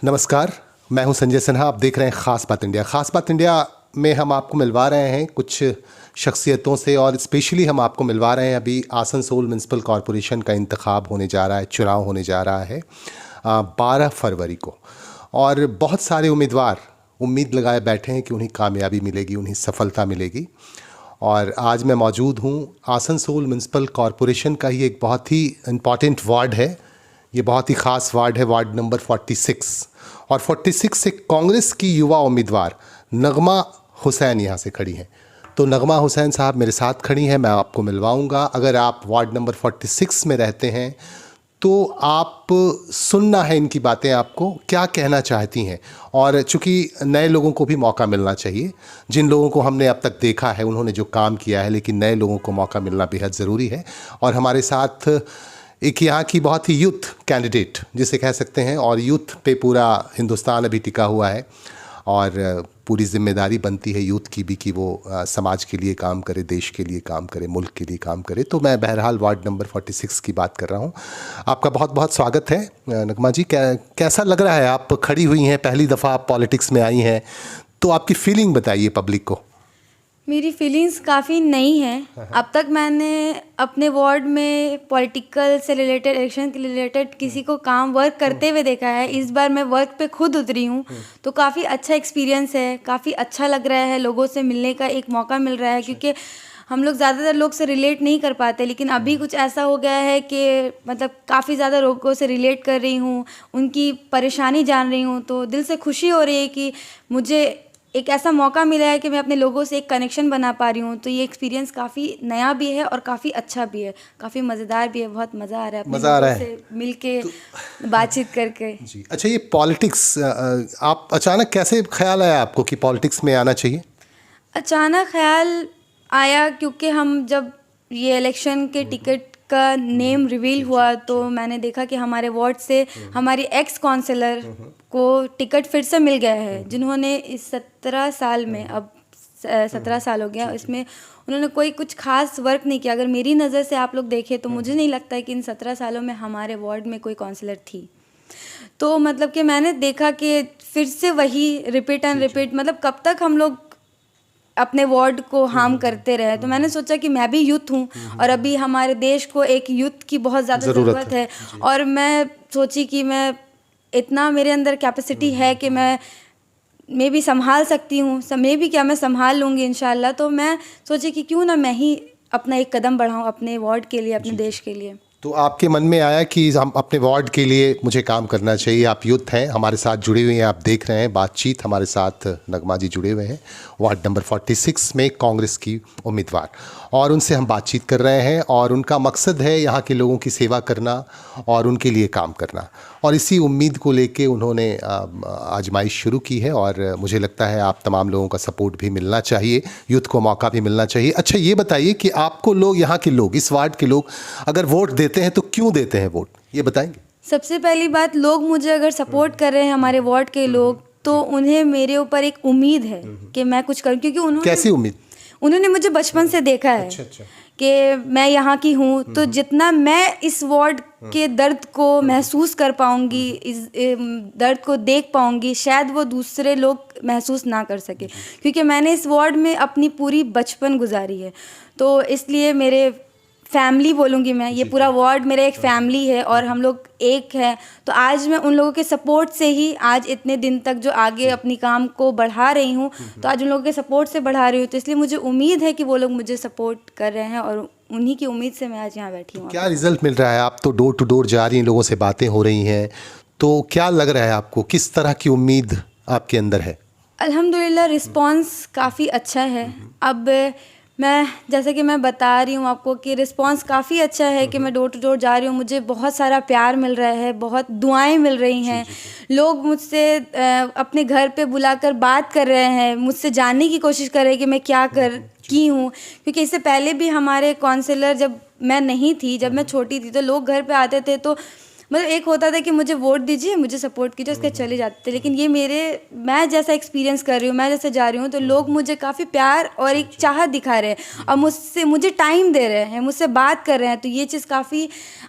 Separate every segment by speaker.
Speaker 1: नमस्कार, मैं हूं संजय सिन्हा। आप देख रहे हैं ख़ास बात इंडिया। ख़ास बात इंडिया में हम आपको मिलवा रहे हैं कुछ शख्सियतों से, और स्पेशली हम आपको मिलवा रहे हैं अभी आसनसोल म्यूनसिपल कॉरपोरेशन का इंतखाब होने जा रहा है, चुनाव होने जा रहा है 12 फरवरी को। और बहुत सारे उम्मीदवार उम्मीद लगाए बैठे हैं कि उन्हें कामयाबी मिलेगी, उन्हें सफलता मिलेगी। और आज मैं मौजूद हूँ आसनसोल म्यूनसिपल कॉरपोरेशन का ही एक बहुत ही इम्पॉर्टेंट वार्ड है। ये बहुत ही ख़ास वार्ड है, वार्ड नंबर 46। और 46 से कांग्रेस की युवा उम्मीदवार नगमा हुसैन यहाँ से खड़ी हैं। तो नगमा हुसैन साहब मेरे साथ खड़ी हैं, मैं आपको मिलवाऊंगा। अगर आप वार्ड नंबर 46 में रहते हैं तो आप सुनना है इनकी बातें, आपको क्या कहना चाहती हैं। और चूँकि नए लोगों को भी मौका मिलना चाहिए, जिन लोगों को हमने अब तक देखा है उन्होंने जो काम किया है, लेकिन नए लोगों को मौका मिलना बेहद ज़रूरी है। और हमारे साथ एक यहाँ की बहुत ही यूथ कैंडिडेट जिसे कह सकते हैं, और यूथ पे पूरा हिंदुस्तान अभी टिका हुआ है, और पूरी जिम्मेदारी बनती है यूथ की भी कि वो समाज के लिए काम करे, देश के लिए काम करे, मुल्क के लिए काम करे। तो मैं बहरहाल वार्ड नंबर 46 की बात कर रहा हूँ। आपका बहुत बहुत स्वागत है नगमा जी। कैसा लग रहा है? आप खड़ी हुई हैं, पहली दफ़ा आप पॉलिटिक्स में आई हैं, तो आपकी फीलिंग बताइए पब्लिक को।
Speaker 2: मेरी फीलिंग्स काफ़ी नई हैं। अब तक मैंने अपने वार्ड में पॉलिटिकल से रिलेटेड, इलेक्शन के रिलेटेड किसी को काम वर्क करते हुए देखा है। इस बार मैं वर्क पे खुद उतरी हूँ, तो काफ़ी अच्छा एक्सपीरियंस है, काफ़ी अच्छा लग रहा है। लोगों से मिलने का एक मौका मिल रहा है, क्योंकि हम लोग ज़्यादातर लोग से रिलेट नहीं कर पाते, लेकिन अभी कुछ ऐसा हो गया है कि मतलब काफ़ी ज़्यादा लोगों से रिलेट कर रही हूँ, उनकी परेशानी जान रही हूँ। तो दिल से खुशी हो रही है कि मुझे एक ऐसा मौका मिला है कि मैं अपने लोगों से एक कनेक्शन बना पा रही हूँ। तो ये एक्सपीरियंस काफ़ी नया भी है और काफ़ी अच्छा भी है, काफ़ी मज़ेदार भी है। बहुत मज़ा आ रहा है अपने लोगों से मिल के बातचीत करके
Speaker 1: जी अच्छा, ये पॉलिटिक्स आप अचानक कैसे ख्याल आया आपको कि पॉलिटिक्स में आना चाहिए?
Speaker 2: अचानक ख्याल आया क्योंकि हम जब ये इलेक्शन के टिकट का नेम रिवील हुआ तो मैंने देखा कि हमारे वार्ड से हमारी एक्स काउंसलर को टिकट फिर से मिल गया है, जिन्होंने इस 17 साल में, अब 17 साल हो गया, इसमें उन्होंने कोई कुछ खास वर्क नहीं किया। अगर मेरी नज़र से आप लोग देखें तो मुझे नहीं लगता है कि इन 17 सालों में हमारे वार्ड में कोई काउंसलर थी। तो मतलब कि मैंने देखा कि फिर से वही रिपीट एंड रिपीट, मतलब कब तक हम लोग अपने वार्ड को हार्म करते रहे। तो मैंने सोचा कि मैं भी यूथ हूँ और अभी हमारे देश को एक यूथ की बहुत ज़्यादा ज़रूरत है। और मैं सोची कि मैं इतना मेरे अंदर कैपेसिटी है कि मैं भी संभाल सकती हूँ, मैं भी क्या, मैं संभाल लूँगी इंशाल्लाह। तो मैं सोची कि क्यों ना मैं ही अपना एक कदम बढ़ाऊँ अपने वार्ड के लिए, अपने देश के लिए।
Speaker 1: तो आपके मन में आया कि हम अपने वार्ड के लिए मुझे काम करना चाहिए। आप यूथ हैं, हमारे साथ जुड़े हुए हैं, आप देख रहे हैं बातचीत, हमारे साथ नगमा जी जुड़े हुए हैं वार्ड नंबर 46 में कांग्रेस की उम्मीदवार, और उनसे हम बातचीत कर रहे हैं। और उनका मकसद है यहाँ के लोगों की सेवा करना और उनके लिए काम करना, और इसी उम्मीद को लेके उन्होंने आजमाइश शुरू की है। और मुझे लगता है आप तमाम लोगों का सपोर्ट भी मिलना चाहिए, यूथ को मौका भी मिलना चाहिए। अच्छा, ये बताइए कि आपको लोग, यहाँ के लोग, इस वार्ड के लोग अगर वोट देते हैं तो क्यों देते हैं वोट, ये बताएंगे?
Speaker 2: सबसे पहली बात, लोग मुझे अगर सपोर्ट कर रहे हैं, हमारे वार्ड के लोग, तो उन्हें मेरे ऊपर एक उम्मीद है कि मैं कुछ करूं, क्योंकि उन्होंने, कैसी उम्मीद? उन्होंने मुझे बचपन से देखा है कि मैं यहाँ की हूँ। तो जितना मैं इस वार्ड के दर्द को महसूस कर पाऊँगी, इस दर्द को देख पाऊँगी, शायद वो दूसरे लोग महसूस ना कर सके, क्योंकि मैंने इस वार्ड में अपनी पूरी बचपन गुजारी है। तो इसलिए मेरे फैमिली बोलूँगी मैं, ये पूरा वार्ड मेरा एक फैमिली है और हम लोग एक है। तो आज मैं उन लोगों के सपोर्ट से ही आज इतने दिन तक जो आगे अपनी काम को बढ़ा रही हूँ, तो आज उन लोगों के सपोर्ट से बढ़ा रही हूँ। तो इसलिए मुझे उम्मीद है कि वो लोग मुझे सपोर्ट कर रहे हैं और उन्हीं की उम्मीद से मैं आज यहाँ बैठी हूँ।
Speaker 1: क्या रिजल्ट मिल रहा है? आप तो डोर टू डोर जा रही हैं, लोगों से बातें हो रही हैं, तो क्या लग रहा है आपको, किस तरह की उम्मीद आपके अंदर है?
Speaker 2: अल्हम्दुलिल्लाह रिस्पांस काफ़ी अच्छा है। अब मैं, जैसे कि मैं बता रही हूँ आपको कि रिस्पांस काफ़ी अच्छा है कि मैं डोर टू डोर जा रही हूँ, मुझे बहुत सारा प्यार मिल रहा है, बहुत दुआएं मिल रही हैं। लोग मुझसे अपने घर पे बुलाकर बात कर रहे हैं, मुझसे जानने की कोशिश कर रहे हैं कि मैं क्या की हूँ। क्योंकि इससे पहले भी हमारे काउंसलर, जब मैं नहीं थी, जब मैं छोटी थी, तो लोग घर पे आते थे तो मतलब एक होता था कि मुझे वोट दीजिए, मुझे सपोर्ट कीजिए, उसके चले जाते थे। लेकिन ये मैं जैसा एक्सपीरियंस कर रही हूँ, मैं जैसे जा रही हूँ, तो लोग मुझे काफ़ी प्यार और एक चाहत दिखा रहे हैं और मुझे टाइम दे रहे हैं, मुझसे बात कर रहे हैं। तो ये चीज़ काफ़ी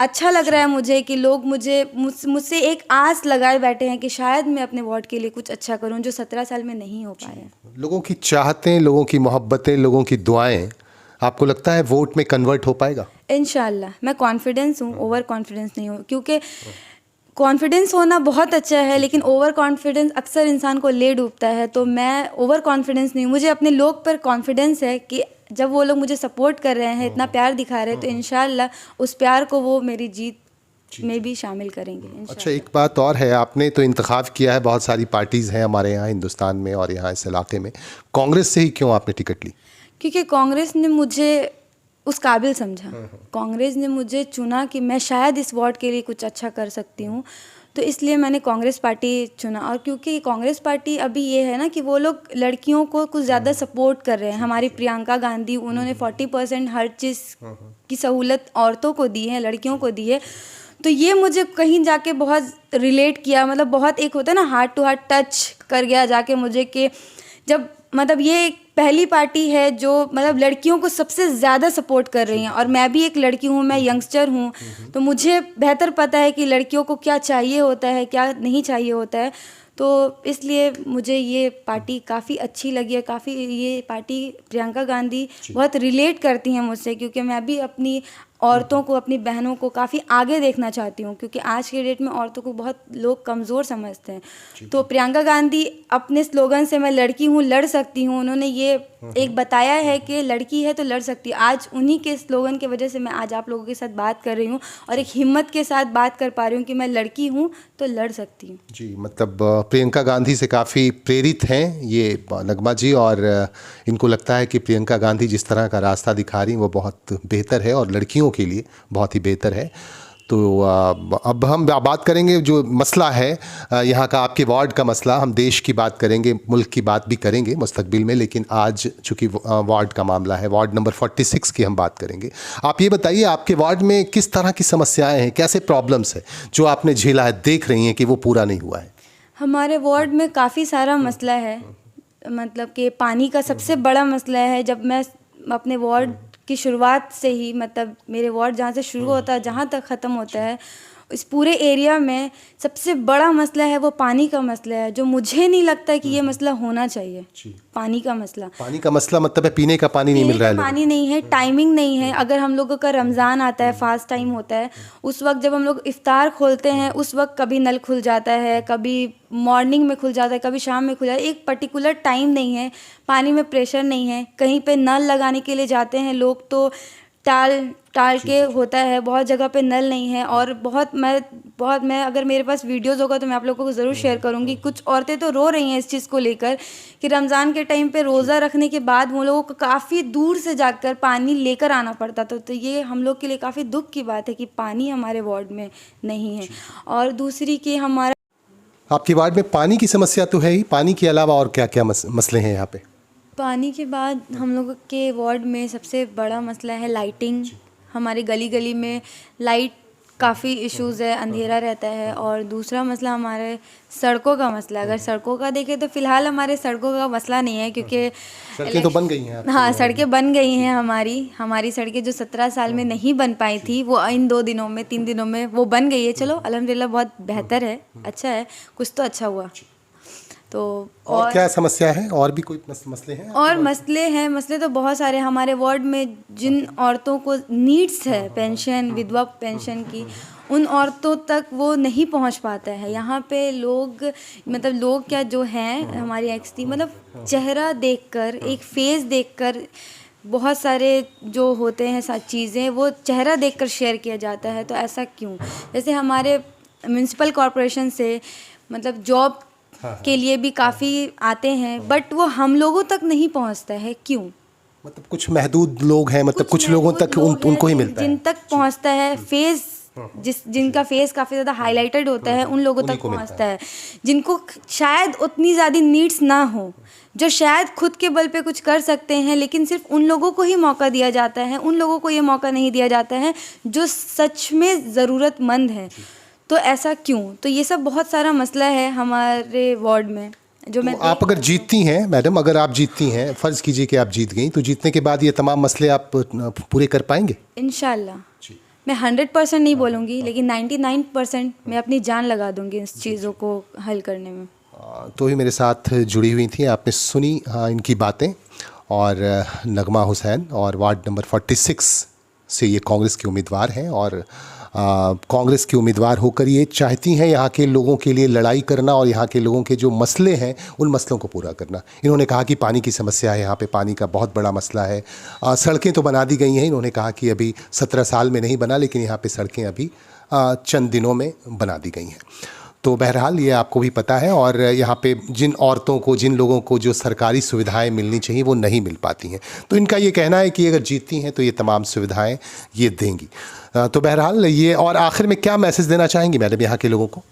Speaker 2: अच्छा लग रहा है मुझे कि लोग मुझसे एक आस लगाए बैठे हैं कि शायद मैं अपने वार्ड के लिए कुछ अच्छा करूँ, जो 17 साल में नहीं हो पाया।
Speaker 1: लोगों की चाहतें, लोगों की मोहब्बतें, लोगों की दुआएं, आपको लगता है वोट में कन्वर्ट हो पाएगा?
Speaker 2: इंशाल्लाह। मैं कॉन्फिडेंस हूँ, ओवर कॉन्फिडेंस नहीं हूँ, क्योंकि कॉन्फिडेंस होना बहुत अच्छा है, लेकिन ओवर कॉन्फिडेंस अक्सर इंसान को ले डूबता है। तो मैं ओवर कॉन्फिडेंस नहीं हूँ, मुझे अपने लोग पर कॉन्फिडेंस है कि जब वो लोग मुझे सपोर्ट कर रहे हैं, इतना प्यार दिखा रहे हैं, तो इंशाल्लाह उस प्यार को वो मेरी जीत में भी शामिल करेंगे इंशाल्लाह।
Speaker 1: अच्छा, एक बात और है, आपने तो इंतखाब किया है, बहुत सारी पार्टीज़ हैं हमारे यहाँ हिंदुस्तान में और यहाँ इस इलाके में, कांग्रेस से ही क्यों आपने टिकट ली?
Speaker 2: क्योंकि कांग्रेस ने मुझे उस काबिल समझा, कांग्रेस ने मुझे चुना कि मैं शायद इस वार्ड के लिए कुछ अच्छा कर सकती हूँ, तो इसलिए मैंने कांग्रेस पार्टी चुना। और क्योंकि कांग्रेस पार्टी अभी ये है ना कि वो लोग लड़कियों को कुछ ज़्यादा सपोर्ट कर रहे हैं। हमारी प्रियंका गांधी, उन्होंने 40% हर चीज़ की सहूलत औरतों को दी है, लड़कियों को दी है। तो ये मुझे कहीं जाके बहुत रिलेट किया, मतलब बहुत एक होता है ना, हार्ट टू हार्ट टच कर गया जाके मुझे कि जब मतलब ये एक पहली पार्टी है जो मतलब लड़कियों को सबसे ज़्यादा सपोर्ट कर रही हैं, और मैं भी एक लड़की हूँ, मैं यंगस्टर हूँ, तो मुझे बेहतर पता है कि लड़कियों को क्या चाहिए होता है, क्या नहीं चाहिए होता है। तो इसलिए मुझे ये पार्टी काफ़ी अच्छी लगी है, काफ़ी ये पार्टी प्रियंका गांधी बहुत रिलेट करती हैं मुझसे, क्योंकि मैं भी अपनी औरतों को, अपनी बहनों को काफ़ी आगे देखना चाहती हूँ, क्योंकि आज के डेट में औरतों को बहुत लोग कमज़ोर समझते हैं। तो प्रियंका गांधी अपने स्लोगन से मैं लड़की हूँ, लड़ सकती हूँ, उन्होंने ये एक बताया है कि लड़की है तो लड़ सकती है। आज उन्हीं के स्लोगन की वजह से मैं आज आप लोगों के साथ बात कर रही हूँ और एक हिम्मत के साथ बात कर पा रही हूँ कि मैं लड़की हूँ तो लड़ सकती हूँ।
Speaker 1: जी, मतलब प्रियंका गांधी से काफ़ी प्रेरित हैं ये नगमा जी, और इनको लगता है कि प्रियंका गांधी जिस तरह का रास्ता दिखा रही हैं वो बहुत बेहतर है और लड़कियों के लिए बहुत ही बेहतर है। तो अब हम बात करेंगे जो मसला है यहाँ का, आपके वार्ड का मसला। हम देश की बात करेंगे, मुल्क की बात भी करेंगे मुस्तकबिल में, लेकिन आज चूँकि वार्ड का मामला है, वार्ड नंबर 46 की हम बात करेंगे। आप ये बताइए, आपके वार्ड में किस तरह की समस्याएं हैं, कैसे प्रॉब्लम्स हैं जो आपने झेला है, देख रही हैं कि वो पूरा नहीं हुआ है?
Speaker 2: हमारे वार्ड में काफ़ी सारा मसला है, मतलब कि पानी का सबसे बड़ा मसला है। जब मैं अपने वार्ड की शुरुआत से ही, मतलब मेरे वार्ड जहाँ से शुरू होता है जहाँ तक ख़त्म होता है, इस पूरे एरिया में सबसे बड़ा मसला है वो पानी का मसला है, जो मुझे नहीं लगता कि ये मसला होना चाहिए। पानी का मसला,
Speaker 1: पानी का मसला मतलब है पीने का पानी नहीं मिल रहा है लोगों को।
Speaker 2: पानी नहीं है, टाइमिंग नहीं है। अगर हम लोगों का रमज़ान आता है, फास्ट टाइम होता है, उस वक्त जब हम लोग इफ्तार खोलते हैं, उस वक्त कभी नल खुल जाता है, कभी मॉर्निंग में खुल जाता है, कभी शाम में खुल जाता है। एक पर्टिकुलर टाइम नहीं है, पानी में प्रेशर नहीं है। कहीं पे नल लगाने के लिए जाते हैं लोग तो टाल के होता है, बहुत जगह पे नल नहीं है। और मैं अगर मेरे पास वीडियोस होगा तो मैं आप लोगों को ज़रूर शेयर करूँगी। कुछ औरतें तो रो रही हैं इस चीज़ को लेकर कि रमज़ान के टाइम पे रोज़ा रखने के बाद वो लोगों को काफ़ी दूर से जाकर पानी लेकर आना पड़ता था। तो ये हम लोग के लिए काफ़ी दुख की बात है कि पानी हमारे वार्ड में नहीं है। और दूसरी कि हमारा,
Speaker 1: आपके वार्ड में पानी की समस्या तो है ही, पानी के अलावा और क्या क्या मसले हैं यहाँ पे?
Speaker 2: पानी के बाद हम लोगों के वार्ड में सबसे बड़ा मसला है लाइटिंग। हमारे गली गली में लाइट काफ़ी इश्यूज़ है, अंधेरा रहता है। और दूसरा मसला हमारे सड़कों का मसला। अगर सड़कों का देखें तो फ़िलहाल हमारे सड़कों का मसला नहीं है, क्योंकि
Speaker 1: सड़कें तो बन गई हैं।
Speaker 2: हाँ, सड़कें बन गई हैं। हमारी सड़कें जो 17 साल में नहीं बन पाई थी, वो इन 2 दिनों में, 3 दिनों में वो बन गई है। चलो अल्हम्दुलिल्लाह, बहुत बेहतर है, अच्छा है, कुछ तो अच्छा हुआ। तो
Speaker 1: और क्या समस्या है? और भी कोई मसले हैं?
Speaker 2: और मसले तो बहुत सारे हमारे वार्ड में। जिन औरतों को नीड्स है पेंशन, विधवा पेंशन की, उन औरतों तक वो नहीं पहुंच पाता है। यहाँ पे लोग, मतलब लोग क्या जो हैं हमारी एक्सटी, मतलब चेहरा देखकर, एक फेस देखकर, बहुत सारे जो होते हैं चीज़ें वो चेहरा देखकर शेयर किया जाता है। तो ऐसा क्यों? जैसे हमारे म्यूनसिपल कॉरपोरेशन से मतलब जॉब के लिए भी काफ़ी आते हैं, बट वो हम लोगों तक नहीं पहुंचता है। क्यों?
Speaker 1: मतलब कुछ महदूद लोग हैं, मतलब कुछ लोगों तक उनको ही मिलता है।
Speaker 2: जिन तक पहुंचता है फेस, जिनका फेस काफ़ी ज़्यादा हाईलाइटेड होता है, उन लोगों तक पहुंचता है। जिनको शायद उतनी ज़्यादा नीड्स ना हो, जो शायद खुद के बल पे कुछ कर सकते हैं, लेकिन सिर्फ उन लोगों को ही मौका दिया जाता है। उन लोगों को ये मौका नहीं दिया जाता है जो सच में ज़रूरतमंद है। तो ऐसा क्यों? तो ये सब बहुत सारा मसला है हमारे वार्ड में जो मैं
Speaker 1: तो आप अगर जीतती हैं मैडम, अगर आप जीतती हैं, फ़र्ज़ कीजिए कि आप जीत गई, तो जीतने के बाद ये तमाम मसले आप पूरे कर पाएंगे?
Speaker 2: इंशाल्लाह। मैं 100% नहीं बोलूँगी, लेकिन 99% मैं अपनी जान लगा दूँगी इस चीज़ों को हल करने में।
Speaker 1: तो ही मेरे साथ जुड़ी हुई थी, आपने सुनी इनकी बातें। और नगमा हुसैन और वार्ड नंबर 46 से ये कांग्रेस की उम्मीदवार हैं और कांग्रेस की उम्मीदवार होकर ये चाहती हैं यहाँ के लोगों के लिए लड़ाई करना और यहाँ के लोगों के जो मसले हैं उन मसलों को पूरा करना। इन्होंने कहा कि पानी की समस्या है, यहाँ पे पानी का बहुत बड़ा मसला है। सड़कें तो बना दी गई हैं, इन्होंने कहा कि अभी 17 साल में नहीं बना, लेकिन यहाँ पे सड़कें अभी चंद दिनों में बना दी गई हैं। तो बहरहाल ये आपको भी पता है। और यहाँ पे जिन औरतों को, जिन लोगों को जो सरकारी सुविधाएं मिलनी चाहिए वो नहीं मिल पाती हैं, तो इनका ये कहना है कि अगर जीतती हैं तो ये तमाम सुविधाएं ये देंगी। तो बहरहाल ये, और आखिर में क्या मैसेज देना चाहेंगी मैडम यहाँ के लोगों को?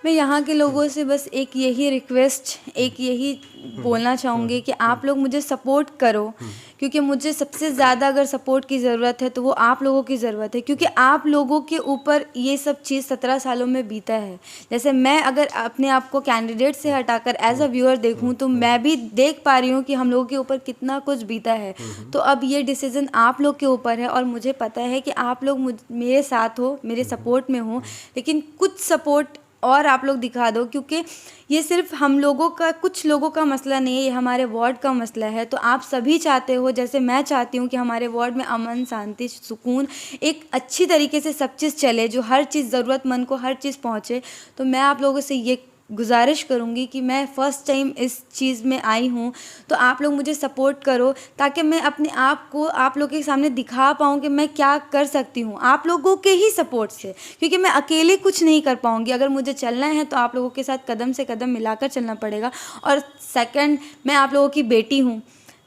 Speaker 2: मैं यहाँ के लोगों से बस एक यही रिक्वेस्ट, एक यही बोलना चाहूँगी कि आप लोग मुझे सपोर्ट करो, क्योंकि मुझे सबसे ज़्यादा अगर सपोर्ट की ज़रूरत है तो वो आप लोगों की ज़रूरत है, क्योंकि आप लोगों के ऊपर ये सब चीज़ 17 सालों में बीता है। जैसे मैं अगर अपने आप को कैंडिडेट से हटाकर एज अ व्यूअर देखूं तो मैं भी देख पा रही हूँ कि हम लोगों के ऊपर कितना कुछ बीता है। तो अब ये डिसीज़न आप लोग के ऊपर है और मुझे पता है कि आप लोग मेरे साथ हो, मेरे सपोर्ट में हो, लेकिन कुछ सपोर्ट और आप लोग दिखा दो, क्योंकि ये सिर्फ हम लोगों का, कुछ लोगों का मसला नहीं है, ये हमारे वार्ड का मसला है। तो आप सभी चाहते हो, जैसे मैं चाहती हूँ कि हमारे वार्ड में अमन, शांति, सुकून, एक अच्छी तरीके से सब चीज़ चले, जो हर चीज़ ज़रूरतमंद को हर चीज़ पहुँचे। तो मैं आप लोगों से ये गुजारिश करूँगी कि मैं फ़र्स्ट टाइम इस चीज़ में आई हूँ, तो आप लोग मुझे सपोर्ट करो ताकि मैं अपने आप को आप लोगों के सामने दिखा पाऊँ कि मैं क्या कर सकती हूँ, आप लोगों के ही सपोर्ट से, क्योंकि मैं अकेले कुछ नहीं कर पाऊँगी। अगर मुझे चलना है तो आप लोगों के साथ कदम से कदम मिलाकर चलना पड़ेगा। और सेकंड, मैं आप लोगों की बेटी हूँ,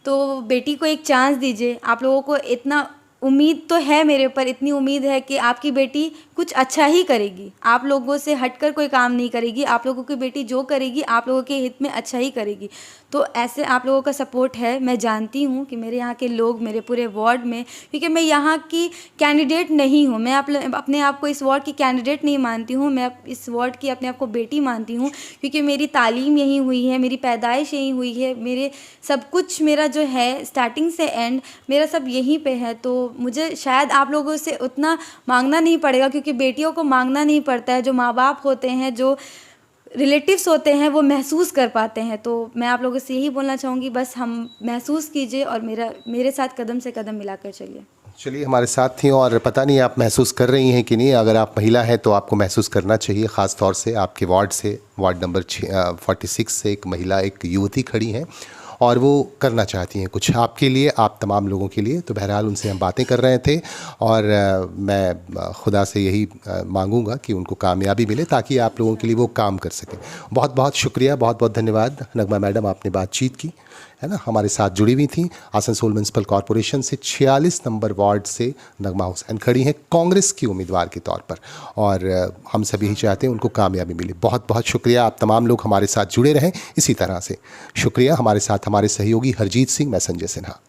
Speaker 2: तो बेटी को एक चांस दीजिए। आप लोगों को इतना उम्मीद तो है मेरे ऊपर, इतनी उम्मीद है कि आपकी बेटी कुछ अच्छा ही करेगी, आप लोगों से हटकर कोई काम नहीं करेगी, आप लोगों की बेटी जो करेगी आप लोगों के हित में अच्छा ही करेगी। तो ऐसे आप लोगों का सपोर्ट है, मैं जानती हूँ कि मेरे यहाँ के लोग, मेरे पूरे वार्ड में, क्योंकि मैं यहाँ की कैंडिडेट नहीं हूँ, मैं अपने आप को इस वार्ड की कैंडिडेट नहीं मानती हूँ, मैं इस वार्ड की अपने आप को बेटी मानती हूँ, क्योंकि मेरी तालीम यहीं हुई है, मेरी पैदाइश यहीं हुई है, मेरे सब कुछ, मेरा जो है स्टार्टिंग से एंड मेरा सब यहीं पे है। तो मुझे शायद आप लोगों से उतना मांगना नहीं पड़ेगा, क्योंकि बेटियों को मांगना नहीं पड़ता है, जो माँ बाप होते हैं, जो रिलेटिव्स होते हैं, वो महसूस कर पाते हैं। तो मैं आप लोगों से यही बोलना चाहूँगी, बस हम महसूस कीजिए और मेरे साथ कदम से कदम मिलाकर चलिए।
Speaker 1: चलिए, हमारे साथ थी, और पता नहीं आप महसूस कर रही हैं कि नहीं, अगर आप महिला हैं तो आपको महसूस करना चाहिए। ख़ास तौर से आपके वार्ड से, वार्ड नंबर 46 से एक महिला, एक युवती खड़ी हैं और वो करना चाहती हैं कुछ आपके लिए, आप तमाम लोगों के लिए। तो बहरहाल उनसे हम बातें कर रहे थे और मैं खुदा से यही मांगूंगा कि उनको कामयाबी मिले ताकि आप लोगों के लिए वो काम कर सकें। बहुत बहुत शुक्रिया, बहुत बहुत धन्यवाद नगमा मैडम, आपने बातचीत की, है ना, हमारे साथ जुड़ी हुई थी। आसनसोल म्यूनसिपल कॉरपोरेशन से 46 नंबर वार्ड से नगमा हुसैन खड़ी हैं कांग्रेस की उम्मीदवार के तौर पर, और हम सभी ही चाहते हैं उनको कामयाबी मिले। बहुत बहुत शुक्रिया, आप तमाम लोग हमारे साथ जुड़े रहें इसी तरह से। शुक्रिया। हमारे साथ हमारे सहयोगी हरजीत सिंह, मैं संजय सिन्हा।